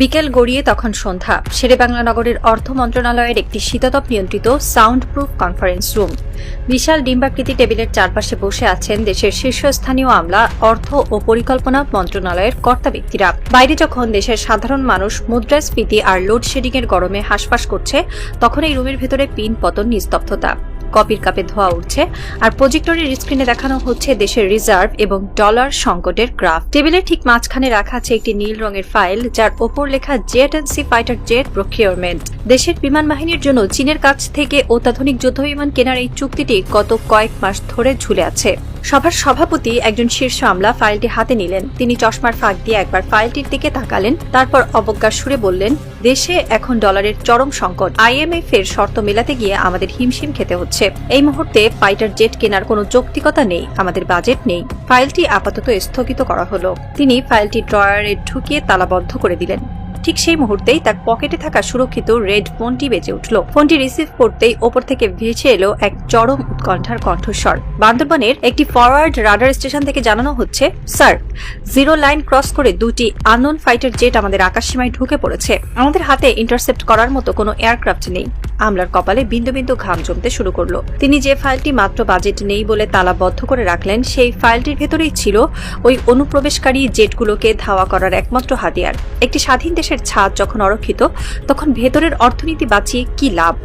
বিকেল গড়িয়ে তখন সন্ধ্যা। শেরেবাংলা নগরের অর্থ মন্ত্রণালয়ের একটি শীতাতপ নিয়ন্ত্রিত সাউন্ড প্রুফ কনফারেন্স রুম। বিশাল ডিম্বাকৃতি টেবিলের চারপাশে বসে আছেন দেশের শীর্ষস্থানীয় আমলা, অর্থ ও পরিকল্পনা মন্ত্রণালয়ের কর্তা ব্যক্তিরা। বাইরে যখন দেশের সাধারণ মানুষ মুদ্রাস্ফীতি আর লোডশেডিং এর গরমে হাসফাস করছে, তখন এই রুমের ভেতরে পিন পতন, নিস্তব্ধতা। কপির কাপে ধোয়া উঠছে আর প্রজেক্টরের স্ক্রিনে দেখানো হচ্ছে দেশের রিজার্ভ এবং ডলার সংকটের গ্রাফ। টেবিলের ঠিক মাঝখানে রাখা আছে একটি নীল রঙের ফাইল, যার ওপর লেখা jet and C fighter jet procurement. দেশের বিমান বাহিনীর জন্য চীনের কাছ থেকে অত্যাধুনিক যুদ্ধবিমান কেনার এই চুক্তিটি গত কয়েক মাস ধরে ঝুলে আছে। সভার সভাপতি, একজন শীর্ষ আমলা, ফাইলটি হাতে নিলেন। তিনি চশমার ফাঁক দিয়ে একবার ফাইলটির দিকে তাকালেন, তারপর অবজ্ঞার সুরে বললেন, দেশে এখন ডলারের চরম সংকট। IMF এর শর্ত মেলাতে গিয়ে আমাদের হিমশিম খেতে হচ্ছে। এই মুহূর্তে ফাইটার জেট কেনার কোনো যৌক্তিকতা নেই, আমাদের বাজেট নেই। ফাইলটি আপাতত স্থগিত করা হলো। তিনি ফাইলটি ড্রয়ারে ঢুকিয়ে তালাবদ্ধ করে দিলেন। ঠিক সেই মুহূর্তেই তার পকেটে থাকা সুরক্ষিত রেড ফোনটি বেজে উঠল। ফোনটি রিসিভ করতেই ওপর থেকে ভেসে এলো এক চরম উৎকণ্ঠার কণ্ঠস্বর। বান্দরবানের একটি ফরওয়ার্ড রাডার স্টেশন থেকে জানানো হচ্ছে, স্যার, 0 লাইন ক্রস করে 2টি আননোন ফাইটার জেট আমাদের আকাশসীমায় ঢুকে পড়েছে। আমাদের হাতে ইন্টারসেপ্ট করার মতো কোনো এয়ারক্রাফট নেই। আমলার কপালে বিন্দু বিন্দু ঘাম জমতে শুরু করলো। তিনি যে ফাইলটি মাত্র বাজেট নেই বলে তালাবদ্ধ করে রাখলেন, সেই ফাইলটির ভেতরেই ছিল ওই অনুপ্রবেশকারী জেটগুলোকে ধাওয়া করার একমাত্র হাতিয়ার। একটি স্বাধীন দেশের ছাদ যখন অরক্ষিত, তখন ভেতরের অর্থনীতি বাঁচিয়ে কি লাভ?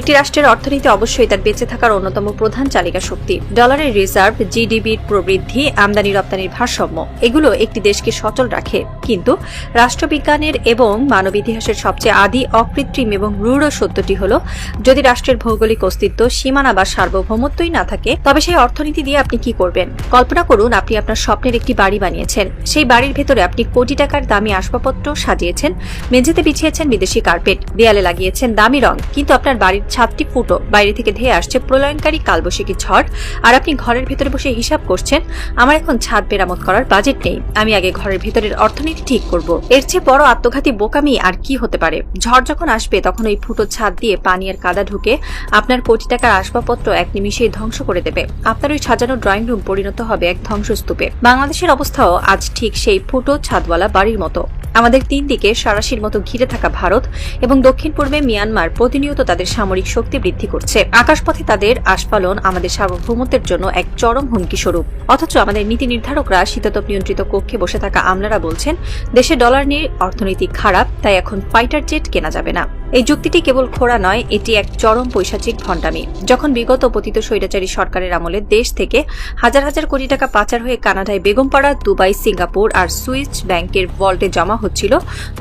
একটি রাষ্ট্রের অর্থনীতি অবশ্যই তার বেঁচে থাকার অন্যতম প্রধান চালিকা শক্তি। ডলারের রিজার্ভ, জিডিপির প্রবৃদ্ধি, আমদানি রপ্তানির ভারসাম্য, এগুলো একটি দেশকে সচল রাখে। কিন্তু রাষ্ট্রবিজ্ঞানের এবং মানব ইতিহাসের সবচেয়ে আদি, অকৃত্রিম এবং রূঢ় সত্যটি হল, যদি রাষ্ট্রের ভৌগোলিক অস্তিত্ব, সীমানা বা সার্বভৌমত্বই না থাকে, তবে সেই অর্থনীতি দিয়ে আপনি কি করবেন? কল্পনা করুন, আপনি আপনার স্বপ্নের একটি বাড়ি বানিয়েছেন। সেই বাড়ির ভেতরে আপনি কোটি টাকার দামি আসবাবপত্র সাজিয়েছেন, মেঝেতে বিছিয়েছেন বিদেশি কার্পেট, দেয়ালে লাগিয়েছেন দামি রং, কিন্তু আপনার বাড়ির ছাদটি ফুটো, বাইরে থেকে ধেয়ে আসছে প্রলয়ঙ্কারী কালবৈশাখী ঝড়, আর আপনি ঘরের ভেতরে বসে হিসাব করছেন, আমার এখন ছাদ মেরামত করার বাজেট নেই, আমি আগে ঘরের ভেতরের অর্থনীতি ঠিক করব। এর চেয়ে বড় আত্মঘাতী বোকামি আর কি হতে পারে? ঝড় যখন আসবে, তখন ওই ফুটো ছাদ দিয়ে পানি আর কাদা ঢুকে আপনার কোটি টাকার আসবাবপত্র এক নিমিষেই ধ্বংস করে দেবে। আপনার ওই সাজানো ড্রয়িং রুম পরিণত হবে এক ধ্বংসস্তূপে। বাংলাদেশের অবস্থাও আজ ঠিক সেই ফুটো ছাদওয়ালা বাড়ির মতো। আমাদের 3 দিকে সারাশির মতো ঘিরে থাকা ভারত এবং দক্ষিণ পূর্বে মিয়ানমার প্রতিনিয়ত তাদের সামরিক শক্তি বৃদ্ধি করছে। আকাশপথে তাদের আস্ফালন আমাদের সার্বভৌমত্বের জন্য এক চরম হুমকি স্বরূপ। অথচ আমাদের নীতি নির্ধারকরা, শীতাতপ নিয়ন্ত্রিত কক্ষে বসে থাকা আমলারা বলছেন, দেশে ডলার নিয়ে অর্থনীতি খারাপ, তাই এখন ফাইটার জেট কেনা যাবে না। এই যুক্তিটি কেবল খোঁড়া নয়, এটি এক চরম পৈশাচিক ভণ্ডামি। যখন বিগত পতিত স্বৈরাচারী সরকারের আমলে দেশ থেকে হাজার হাজার কোটি টাকা পাচার হয়ে কানাডায় বেগমপাড়া, দুবাই, সিঙ্গাপুর আর সুইস ব্যাংকের ভল্টে জমা হচ্ছিল,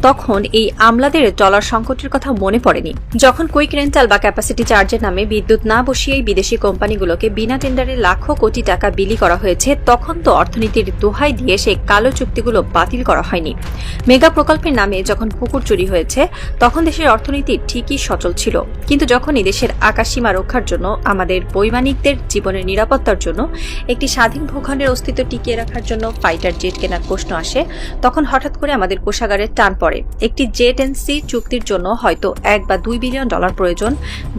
তখন এই আমলাদের ডলার সংকটের কথা মনে পড়েনি। যখন কুইক রেন্টাল বা ক্যাপাসিটি চার্জের নামে বিদ্যুৎ না বসিয়েই বিদেশি কোম্পানিগুলোকে বিনা টেন্ডারে লাখো কোটি টাকা বিলি করা হয়েছে, তখন তো অর্থনীতির দোহাই দিয়ে সেই কালো চুক্তিগুলো বাতিল করা হয়নি। মেগা প্রকল্পের নামে যখন পুকুর চুরি হয়েছে, তখন দেশের অর্থনীতি ঠিকই সচল ছিল। কিন্তু যখনই দেশের আকাশসীমা রক্ষার জন্য, আমাদের বৈমানিকদের জীবনের নিরাপত্তার জন্য, একটি স্বাধীন ভূখণ্ডের অস্তিত্ব টিকিয়ে রাখার জন্য ফাইটার জেট কেনার প্রশ্ন আসে, তখন হঠাৎ করে আমাদের কোষাগারে টান পড়ে। একটি জেট এন্ড সি চুক্তির জন্য হয়তো 1 বা 2 বিলিয়ন ডলার প্রয়োজন,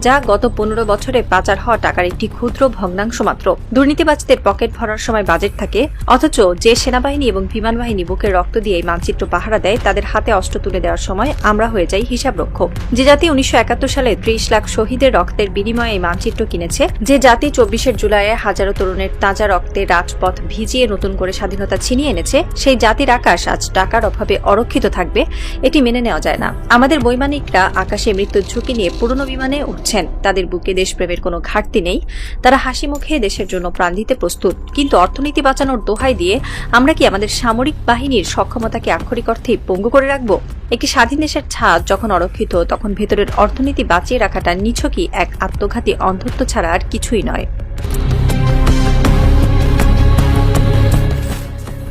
যা গত 15 বছরে পাচার হওয়া টাকার একটি ক্ষুদ্র ভগ্নাংশ মাত্র। দুর্নীতিবাজদের পকেট ভরার সময় বাজেট থাকে, অথচ যে সেনাবাহিনী এবং বিমান বাহিনী বুকের রক্ত দিয়ে এই মানচিত্র পাহারা দেয়, তাদের হাতে অস্ত্র তুলে দেওয়ার সময় আমরা হয়ে যাই হিসাবরক্ষক। যে জাতি 1971 সালে 30 লাখ শহীদের রক্তের বিনিময়ে এই মানচিত্র কিনেছে, যে জাতি 24 জুলাইয়ে হাজারো তরুণের তাজা রক্তে রাজপথ ভিজিয়ে নতুন করে স্বাধীনতা ছিনিয়ে এনেছে, সেই জাতির আকাশ আজ টাকার অভাবে অরক্ষিত থাকবে, এটি মেনে নেওয়া যায় না। আমাদের বৈমানিকরা আকাশে মৃত্যুর ঝুঁকি নিয়ে পুরনো বিমানে উঠছেন। তাদের বুকে দেশপ্রেমের কোনো ঘাটতি নেই, তারা হাসি মুখে দেশের জন্য প্রাণ দিতে প্রস্তুত। কিন্তু অর্থনীতি বাঁচানোর দোহাই দিয়ে আমরা কি আমাদের সামরিক বাহিনীর সক্ষমতাকে আক্ষরিক অর্থেই পঙ্গু করে রাখব? একটি স্বাধীন দেশের ছাদ যখন অরক্ষিত, তখন ভেতরের অর্থনীতি বাঁচিয়ে রাখাটা নিছকই এক আত্মঘাতী অন্ধত্ব ছাড়া আর কিছুই নয়।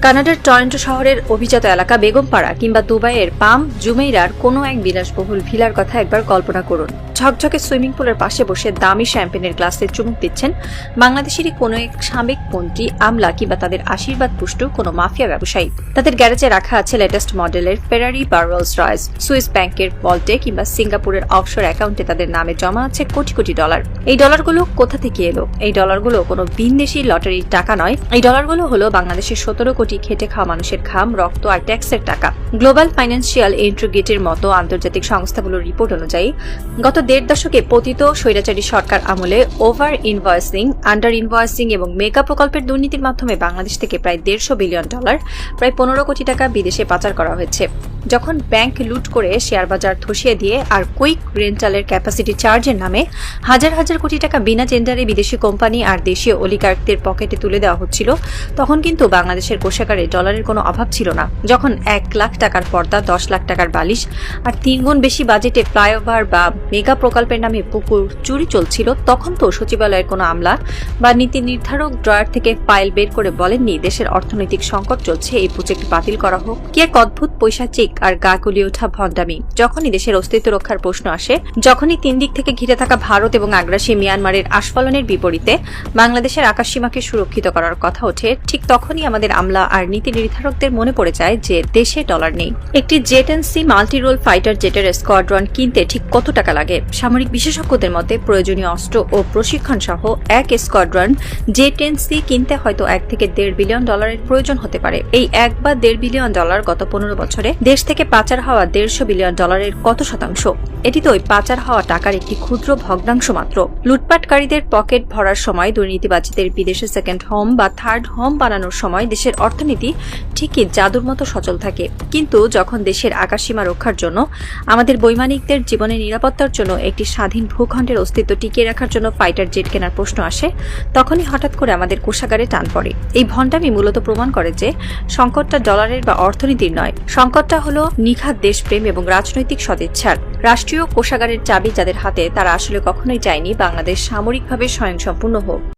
কানাডার টরন্টো শহরের অভিজাত এলাকা বেগমপাড়া কিংবা দুবাইয়ের পাম জুমেইরার কোনো এক বিলাসবহুল ভিলার কথা একবার কল্পনা করুন। ঝকঝকে সুইমিং পুলের পাশে বসে দামি শ্যাম্পেনের গ্লাসে চুমুক দিচ্ছেন বাংলাদেশেরই কোনো এক সাবেক মন্ত্রী, আমলা কিংবা তাদের আশীর্বাদ পুষ্ট কোনো মাফিয়া ব্যবসায়ী। তাদের গ্যারেজে রাখা আছে লেটেস্ট মডেলের ফেরারি বা রোলস রয়েস। সুইস ব্যাংকের ভল্টে কিংবা সিঙ্গাপুরের অফশোর অ্যাকাউন্টে তাদের নামে জমা আছে কোটি কোটি ডলার। এই ডলারগুলো কোথা থেকে এলো? এই ডলারগুলো কোনো ভিনদেশি লটারির টাকা নয়। এই ডলারগুলো হলো বাংলাদেশের 17 কোটি খেটে খাওয়া মানুষের ঘাম, রক্ত আর ট্যাক্সের টাকা। গ্লোবাল ফাইন্যান্সিয়াল ইন্টিগ্রিটির মতো আন্তর্জাতিক সংস্থাগুলোর রিপোর্ট অনুযায়ী গত 1.5 দশকে পতিত স্বৈরাচারী সরকার আমলে ওভার ইনভয়েসিং, আন্ডার ইনভয়েসিং এবং মেগা প্রকল্পের দুর্নীতির মাধ্যমে বাংলাদেশ থেকে প্রায় 150 বিলিয়ন ডলার, প্রায় 15 কোটি টাকা বিদেশে পাচার করা হয়েছে। যখন ব্যাংক লুট করে শেয়ার বাজার ধসিয়ে দিয়ে আর কুইক রেন্টালের ক্যাপাসিটি চার্জের নামে হাজার হাজার কোটি টাকা বিনা টেন্ডারে বিদেশি কোম্পানি আর দেশীয় অলিগার্কদের পকেটে তুলে দেওয়া হচ্ছিল, তখন কিন্তু বাংলাদেশের কোষাগারে ডলারের কোনো অভাব ছিল না। যখন 1 লাখ টাকার পর্দা, 10 লাখ টাকার বালিশ আর 3 গুণ বেশি বাজেটে ফ্লাইওভার বা মেগা প্রকল্পের নামে পুকুর চুরি চলছিল, তখন তো সচিবালয়ের কোনো আমলা বা নীতি নির্ধারক ড্রয়ার থেকে ফাইল বের করে বলেননি দেশের অর্থনৈতিক সংকট চলছে, এই প্রজেক্ট বাতিল করা হোক। কি এক অদ্ভুত পৈশাচিক আর গা গুলিয়ে ওঠা ভণ্ডামি। যখনই দেশের অস্তিত্ব রক্ষার প্রশ্ন আসে, যখনই 3 দিক থেকে ঘিরে থাকা ভারত এবং আগ্রাসী মিয়ানমারের আস্ফালনের বিপরীতে বাংলাদেশের আকাশসীমাকে সুরক্ষিত করার কথা ওঠে, ঠিক তখনই আমাদের আমলা আর নীতি নির্ধারকদের মনে পড়ে যায় যে দেশে ডলার নেই। একটি জেট-এন-সি মাল্টি রোল ফাইটার জেটের স্কোয়াড্রন কিনতে ঠিক কত টাকা লাগে? সামরিক বিশেষজ্ঞদের মতে প্রয়োজনীয় অস্ত্র ও প্রশিক্ষণ সহ এক স্কোয়াড্রন জেট-এন-সি কিনতে হয়তো 1 থেকে 1.5 বিলিয়ন ডলারের প্রয়োজন হতে পারে। এই 1 বা 1.5 বিলিয়ন ডলার গত 15 বছরে দেশ থেকে পাচার হওয়া 150 বিলিয়ন ডলারের কত শতাংশ? এটি তো ওই পাচার হওয়া টাকার একটি ক্ষুদ্র ভগ্নাংশ মাত্র। লুটপাটকারীদের পকেট ভরার সময়, দুর্নীতিবাজীদের বিদেশে সেকেন্ড হোম বা থার্ড হোম বানানোর সময় দেশের অর্থনীতি ঠিকই জাদুর মতো সচল থাকে, কিন্তু যখন দেশের আকাশসীমা রক্ষার জন্য, আমাদের বৈমানিকদের জীবনের নিরাপত্তার জন্য, একটি স্বাধীন ভূখণ্ডের অস্তিত্ব টিকিয়ে রাখার জন্য ফাইটার জেট কেনার প্রশ্ন আসে, তখনই হঠাৎ করে আমাদের কোষাগারে টান পড়ে। এই ভণ্ডামি মূলত প্রমাণ করে যে সংকটটা ডলারের বা অর্থনীতির নয়, সংকটটা হলো নিখাদ দেশপ্রেম এবং রাজনৈতিক সদিচ্ছার। রাষ্ট্রীয় কোষাগারের চাবি যাদের হাতে, তারা আসলে কখনোই চায়নি বাংলাদেশ সামরিকভাবে স্বয়ংসম্পূর্ণ হোক।